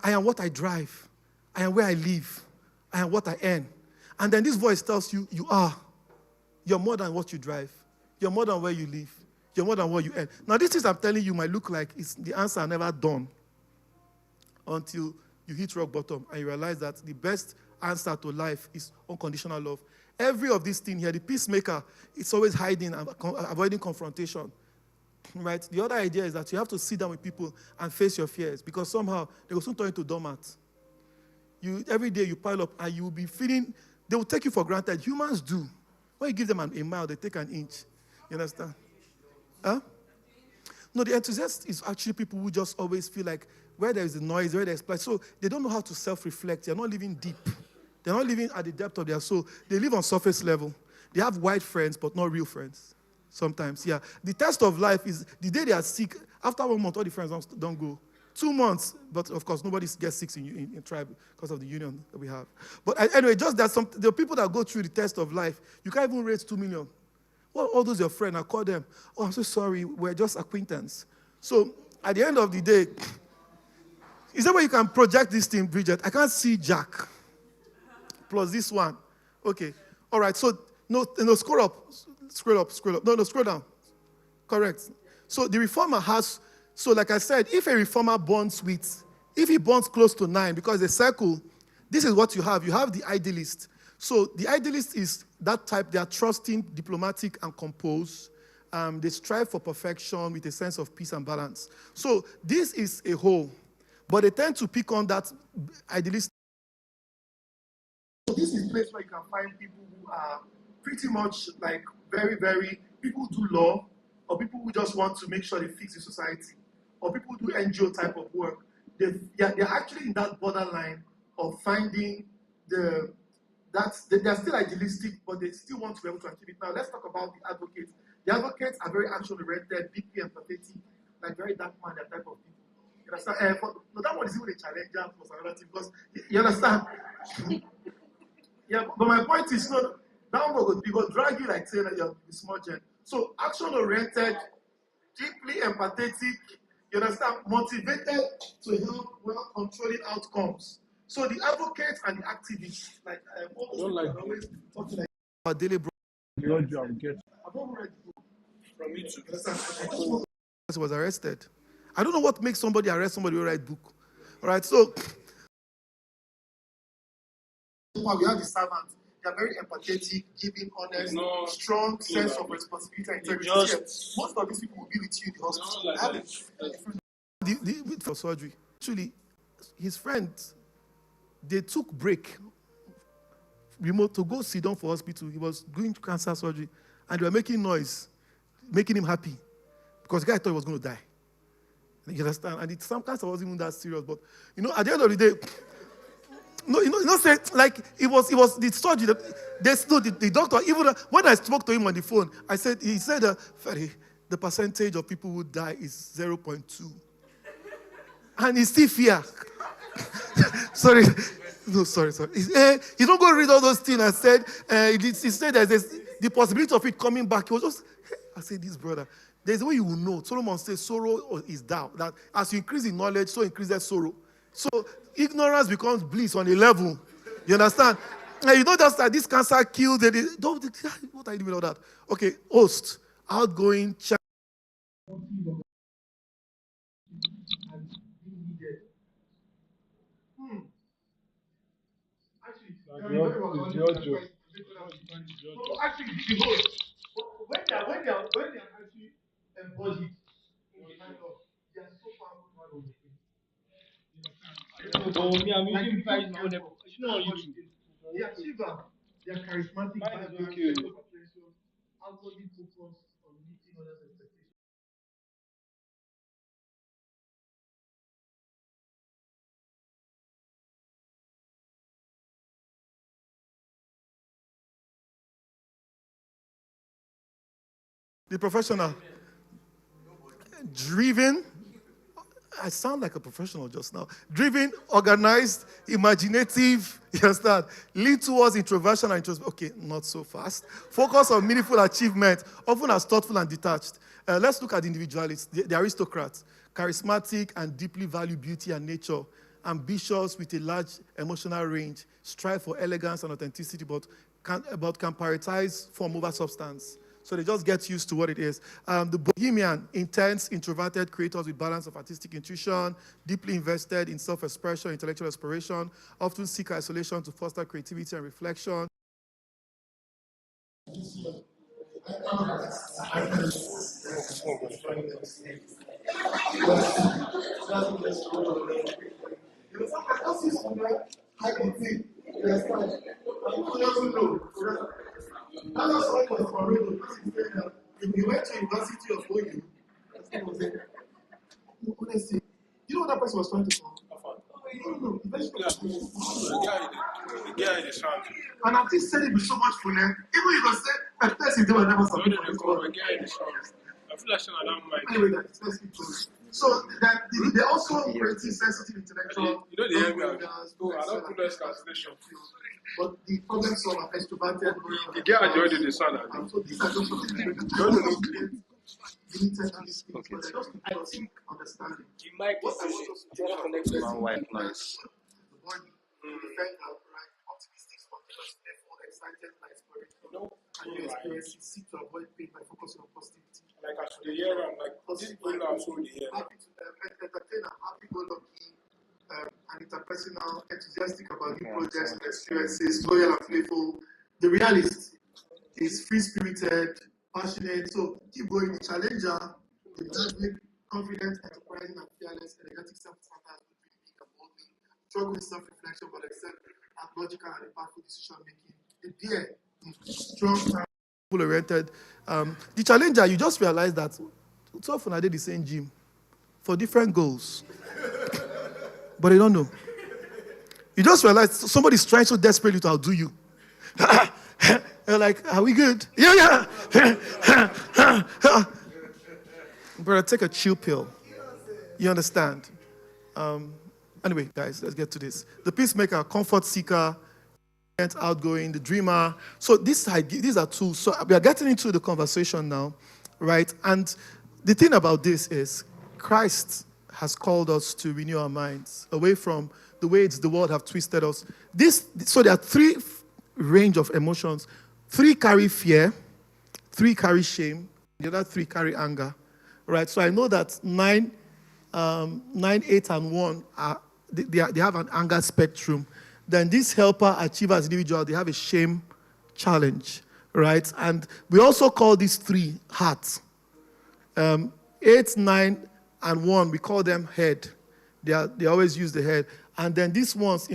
I am what I drive. I am where I live. I am what I earn. And then this voice tells you, you are. You're more than what you drive. You're more than where you live. You're more than what you earn. Now, these things I'm telling you might look like the answer are never done until you hit rock bottom and you realize that the best answer to life is unconditional love. Every of these things here, the peacemaker, it's always hiding and avoiding confrontation. Right? The other idea is that you have to sit down with people and face your fears because somehow they will soon turn into doormat. Every day you pile up and you will be feeling, they will take you for granted. Humans do. When you give them a mile, they take an inch. You understand? Huh? No, the enthusiast is actually people who just always feel like where there is a noise, where there is play. So they don't know how to self-reflect. They're not living deep. They're not living at the depth of their soul. They live on surface level. They have wide friends, but not real friends. Sometimes, yeah. The test of life is the day they are sick. After 1 month, all the friends don't go. 2 months, but of course, nobody gets sick in tribe because of the union that we have. But anyway, just that there are people that go through the test of life. You can't even raise 2 million. Well, all those your friends, I call them, oh, I'm so sorry, we're just acquaintance. So at the end of the day, is there where you can project this thing, Bridget? I can't see Jack. Plus this one. Okay. All right. So, no, scroll up. Scroll up. No, scroll down. Correct. So the reformer has, so like I said, if a reformer bonds if he bonds close to 9, because the circle, this is what you have. You have the idealist. So the idealist is that type. They are trusting, diplomatic, and composed. They strive for perfection with a sense of peace and balance. So this is a whole, but they tend to pick on that idealist. So this is a place where you can find people who are pretty much like very, very, people who do law, or people who just want to make sure they fix the society, or people who do NGO type of work. They're actually in that borderline of finding they're still idealistic, but they still want to be able to achieve it. Now, let's talk about the advocates. The advocates are very action-oriented, deeply empathetic, like very dark man, that type of people. You understand? No, that one is even a challenger for another team, because you understand? Yeah, but my point is, no, that one will drag you like saying that you're a small gen. So, action-oriented, deeply empathetic, you understand? Motivated to help well controlling outcomes. So the advocates and the activists, like I don't like always talking like about daily bro. I've not read the book. From me too. He was arrested. I don't know what makes somebody arrest somebody who write book. All right, so we have the servants. They are very empathetic, giving, honest, strong sense of responsibility and integrity. Most of these people will be with you in the hospital. For surgery. Actually, his friends, they took break remote to go sit down for hospital. He was doing cancer surgery, and they were making noise, making him happy, because the guy thought he was going to die. You understand? And some cancer wasn't even that serious, but at the end of the day, say like it was the surgery. The doctor, even when I spoke to him on the phone, he said, Ferry, the percentage of people who die is 0.2, and he's still fear. Sorry. No, sorry. You don't go read all those things. I said, he said there's the possibility of it coming back. He was just, I said, this brother, there's a way you will know. Solomon says sorrow is down. That as you increase in knowledge, so increases sorrow. So ignorance becomes bliss on a level. You understand? And you don't just that this cancer killed it. What are you doing with all that? Okay, host, outgoing, Actually, when they are actually embodied in the kind of, they are so powerful part of the thing. The achiever, they are charismatic, outwardly focused on meeting others' expectations. The professional, driven. I sound like a professional just now. Driven, organized, imaginative. You understand? Lean towards introversion and introspection. Okay, not so fast. Focus on meaningful achievement, often as thoughtful and detached. Let's look at the individualists, the aristocrats. Charismatic and deeply value beauty and nature. Ambitious with a large emotional range. Strive for elegance and authenticity, but can prioritize form over substance. So they just get used to what it is. The bohemian, intense, introverted creators with balance of artistic intuition, deeply invested in self-expression, intellectual exploration, often seek isolation to foster creativity and reflection. If you went to University of OU, honestly, you know what that person was trying to call? No. The guy is short. And I've just said it with so much fullness. Even you can say, at first, they were never something. The guy is short. I feel like I don't mind. Anyway, let's keep going. So they're also pretty sensitive intellectual. You know the area. I don't put those translation. But the problem solver extroverted. The guy already the son. So these are just something limited to this thing, but they're just to seek understanding. The mic is connect to my white noise. The body, right? Optimistic, spontaneous, effort, excited by exploration. And your experiences seek to avoid pain by focusing on positivity. Like as the year, I'm like, this is going out through the year. Happy to entertain a happy-go-lucky and interpret personal, enthusiastic about new projects and experiences, loyal and playful. The realist is free-spirited, passionate. So keep going. The challenger, the dynamic, confident, enterprising, and fearless, energetic, self-starter, and boldly, struggle with self-reflection, but accept and logical and impactful decision-making. The deer, strong, oriented. The challenger, you just realize that so often I did the same gym for different goals, but they don't know. You just realize somebody's trying so desperately to outdo you. They're like, are we good? Yeah. Brother, take a chill pill. You understand? Anyway, guys, let's get to this. The peacemaker, comfort seeker, outgoing, the dreamer. So these are tools. So we are getting into the conversation now, right? And the thing about this is Christ has called us to renew our minds away from the way the world have twisted us. So there are three range of emotions. 3 carry fear, 3 carry shame, the other 3 carry anger, right? So I know that 9, 8, and 1 they have an anger spectrum. Then this helper, achiever, individual, they have a shame challenge, right? And we also call these 3 hearts. 8, 9, and 1, we call them head. They always use the head. And then these ones,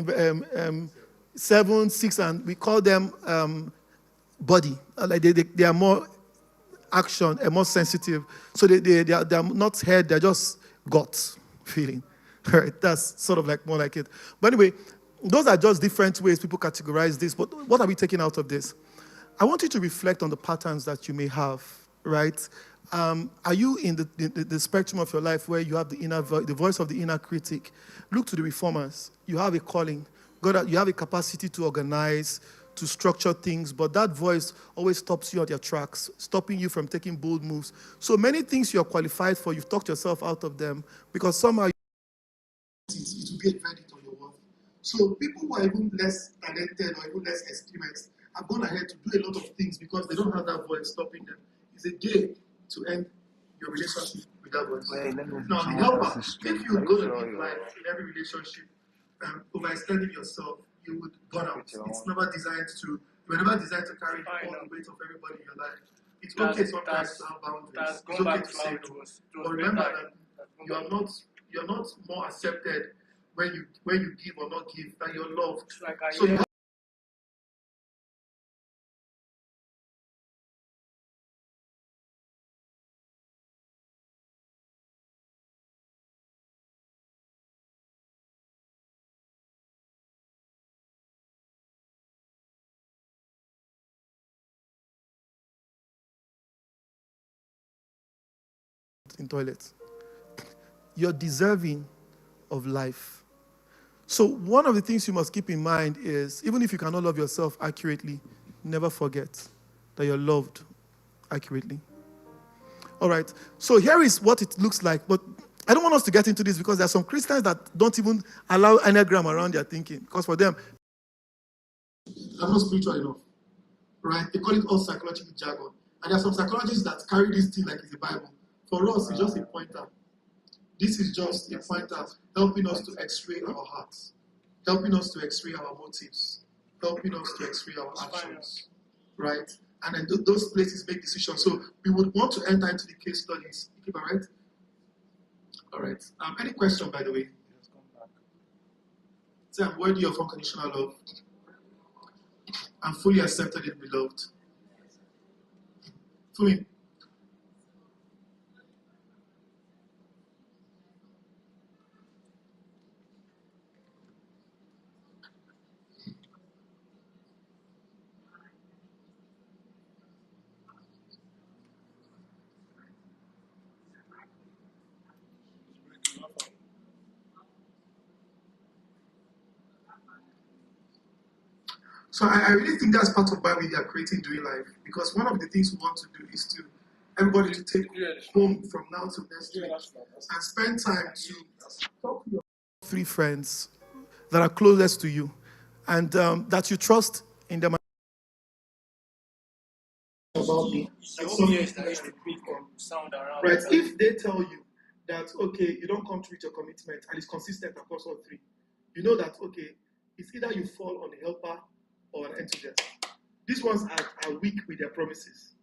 7, 6, and we call them body. Like they are more action and more sensitive. So they are not head, they're just gut feeling. Right? That's sort of like more like it. But anyway, those are just different ways people categorize this. But what are we taking out of this? I want you to reflect on the patterns that you may have, right? Are you in the spectrum of your life where you have the voice of the inner critic? Look to the reformers. You have a calling. God, you have a capacity to organize, to structure things, but that voice always stops you at your tracks, stopping you from taking bold moves. So many things you're qualified for, you've talked yourself out of them because somehow it will be a credit on your work. So people who are even less talented or even less experienced have gone ahead to do a lot of things because they don't have that voice stopping them. It's a day to end your relationship with that voice. Now, the helper, if you're going to live life in every relationship, overextending yourself, you would burn out. It's never designed to, you were never designed to carry all the weight of everybody in your life. It's okay sometimes to have boundaries. It's okay to say no. But remember that you're not more accepted when you give or not give, that you're loved. So you have in toilets. You're deserving of life. So one of the things you must keep in mind is, even if you cannot love yourself accurately, never forget that you're loved accurately. All right. So here is what it looks like. But I don't want us to get into this because there are some Christians that don't even allow Enneagram around their thinking. Because for them, I'm not spiritual enough. Right? They call it all psychological jargon. And there are some psychologists that carry this thing like it's a Bible. For us, it's just a pointer. This is just a pointer helping us to x-ray our hearts, helping us to x-ray our motives, helping us to x-ray our actions, right? And then those places make decisions. So we would want to enter into the case studies. Keep it right? All right. Any question, by the way? Say, I'm worthy of unconditional love. I'm fully accepted and beloved. For me. So I really think that's part of why we are creating Doing Life, because one of the things we want to do is to everybody to take home from now to next week and spend time to talk to your 3 friends that are closest to you and that you trust in them. About me, right? If they tell you that okay, you don't come to reach your commitment and it's consistent across all 3, you know that, okay, it's either you fall on a helper or an enthusiast. These ones are weak with their promises.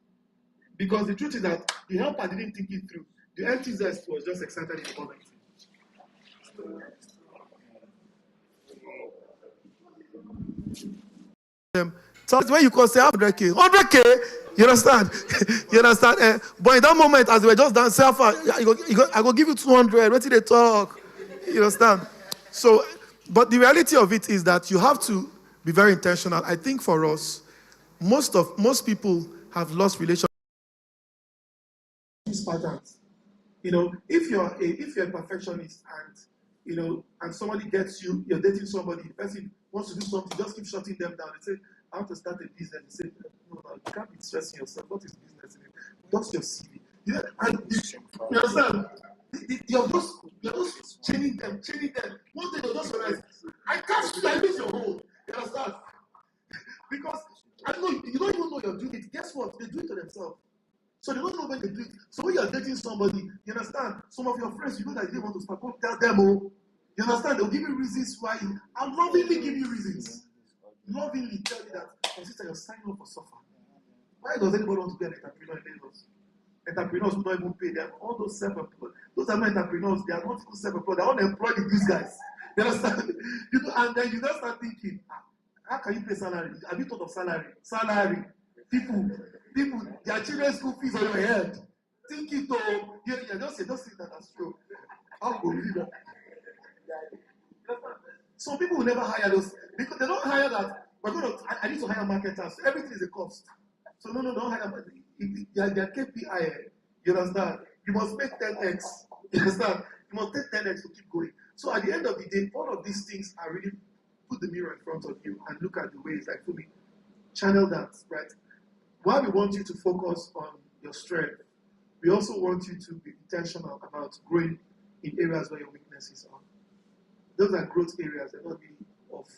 Because the truth is that the helper didn't think it through. The enthusiast was just excited in the moment. So when you could say 100K, 100K, you understand? You understand? But in that moment, as they were just dancing, I go give you 200. What did they talk? You understand? So, but the reality of it is that you have to be very intentional. I think for us, most people have lost relationships patterns. You know, if you're a perfectionist and somebody gets you, you're dating somebody, the person wants to do something, just keep shutting them down. They say, I want to start a business. They say, no, you can't be stressing yourself. What is business? What's your CV? You understand? You're just chaining them. One day you'll just realize, I can't see, I lose your hold. You understand? Because I know you don't even know you're doing it. Guess what? They do it to themselves. So they don't know when they do it. So when you're dating somebody, you understand? Some of your friends, you know that you didn't want to start. Don't tell them, oh. You understand? They'll give you reasons why. I'll lovingly give you reasons. Lovingly tell you that, my sister, you're signing up for suffer. Why does anybody want to be an entrepreneur in Lagos? Entrepreneurs who don't even pay them. All those self-employed. Those are not entrepreneurs. They are not even self-employed. They're unemployed in these guys. You understand? And then you just start thinking, how can you pay salary? Have you thought of salary? Salary. People, their children's school fees on your head. Think it all. Just say that as true. How go read that? Some people will never hire those because they don't hire that. I need to hire marketers. So everything is a cost. So no, don't hire marketers. Their KPI. You understand? You must make 10x. You understand? You must take 10x to keep going. So at the end of the day, all of these things are really put the mirror in front of you and look at the ways like for me. Channel that, right? While we want you to focus on your strength, we also want you to be intentional about growing in areas where your weaknesses are. Those are growth areas, they're not really off.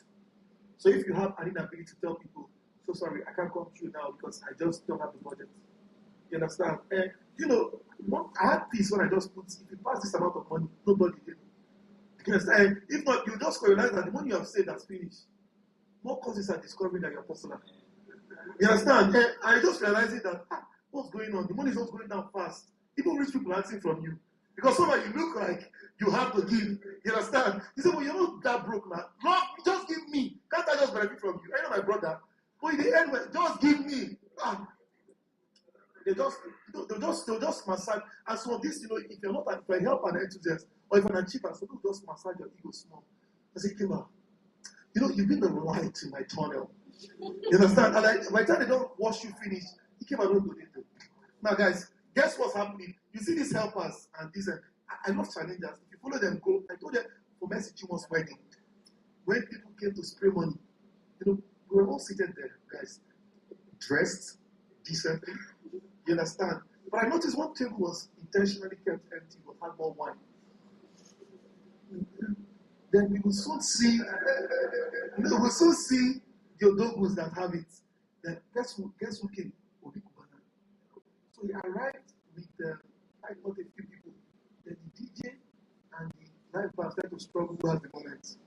So if you have an inability to tell people, so sorry, I can't come through now because I just don't have the budget. You understand? I had peace when I just put, if you pass this amount of money, nobody did. You understand? If not, you just realize that the money you have saved has finished. More causes are discovering that you're personal. You understand? I just realizing that what's going on? The money is not going down fast. Even rich people are asking from you. Because somebody you look like you have to give. You understand? You say, well, you're not that broke, man. No, just give me. Can't I just benefit from you? I know my brother. But in the end, just give me. They'll just massage. And so this, if you're not if I help an enthusiast or if an achiever, so they'll just massage your ego small. I say, Kima, you've been the light in my tunnel. You understand? And by the time they don't wash you finish, he came and don't donate them. Now, guys, guess what's happening? You see these helpers and these. I love challengers. If you follow them, go. I told them for Mercy Chumo's wedding, when people came to spray money, we were all seated there, guys, dressed decently. You understand? But I noticed one table was intentionally kept empty, but had more wine. Then we will soon see. The Odogus that have it. Then guess who came? Obi Kubana. So he arrived with not a few people. Then the DJ and the live band started to struggle at the moment.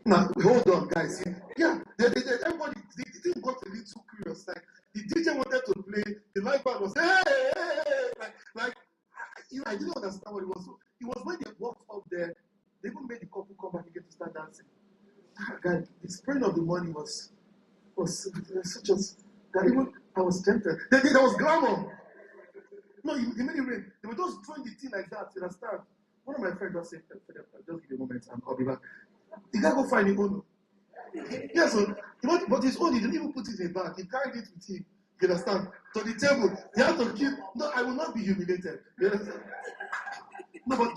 Now hold on, guys. Yeah, everybody the thing got a little curious. Like the DJ wanted to play, the live band was I didn't understand what it was. It was when they walked up there, they even made the couple come back again to start dancing. God, the spraying of the money was such as that even I was tempted. There was glamour. No, it made it rain. They were just throwing the thing like that. You understand? One of my friends just said, just give me a moment and I'll be back. The guy go find his own. Yes, but his own, he didn't even put it in a bag. He carried it with him. You understand? To the table. He had to keep. No, I will not be humiliated. You understand? No, but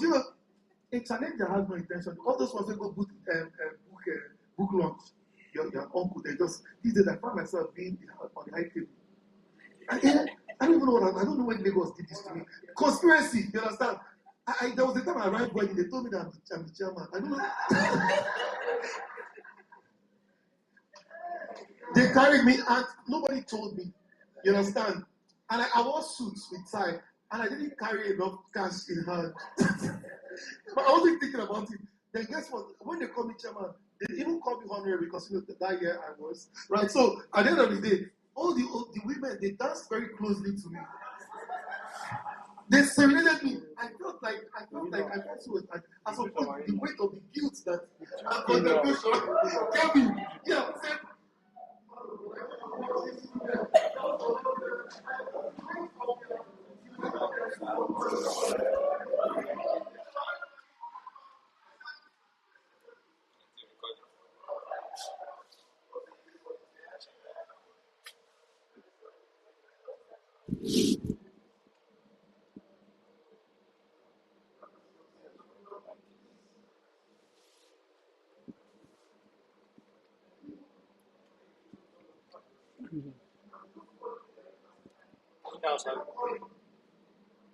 a challenger has no intention. All those ones that go book lunch. Your uncle, these days I found myself being on the high table. And I don't even know I don't know when Lagos did this to me. Conspiracy, you understand? There was a time I arrived when they told me that I'm the chairman. I don't know. They carried me and nobody told me. You understand? And I wore suits with tie and I didn't carry enough cash in hand. But I wasn't thinking about it. Then guess what? When they call me chairman, they even call me honorary because that year I was right. So at the end of the day, all the women, they danced very closely to me. They serenaded me. I felt so. I suppose the weight of the guilt that contemplation gave me. Yeah.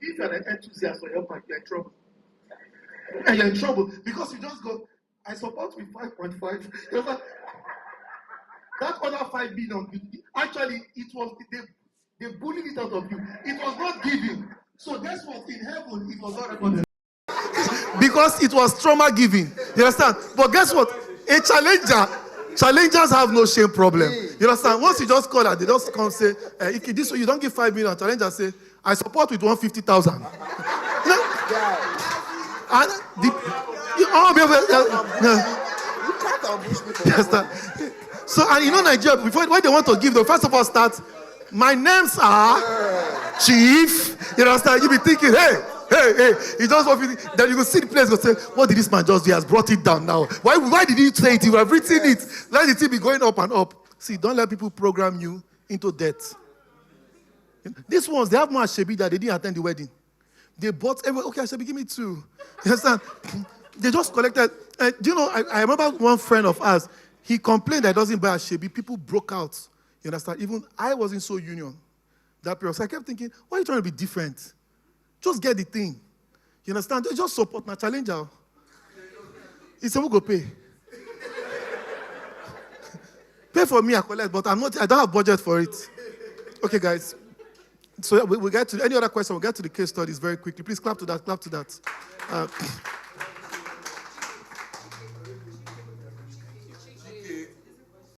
If you're an enthusiast for help, you're in trouble. And you're in trouble because you just go, I support with 5.5. That other 5 billion, actually, it was they bullied it out of you. It was not given. So guess what? In heaven, it was not recorded. Because it was trauma giving. You understand? But guess what? A challengers have no shame problem. You understand? Once you just call her, they just come say, if this way you don't give 5 million, challenger say, I support with 150,000. And you can't ambush people. So, and Nigeria, before when they want to give, they first of all start, my names are Chief. You understand? You be thinking, hey. He just then you will see the place and say, what did this man just do? He has brought it down now. Why did he say it? You have written it. Let the thing be going up and up. See, don't let people program you into debt. These ones, they have more Ashebi that they didn't attend the wedding. They bought everyone. Okay, Ashebi, give me 2. You understand? They just collected. Do you know, I remember one friend of ours, he complained that he doesn't buy Ashebi. People broke out. You understand? Even I was in Soul Union that period. So I kept thinking, why are you trying to be different? Just get the thing. You understand? Just support my challenger. He said, we'll go pay. Pay for me, I collect, but I don't have budget for it. Okay, guys. So we get to any other question, we'll get to the case studies very quickly. Please clap to that.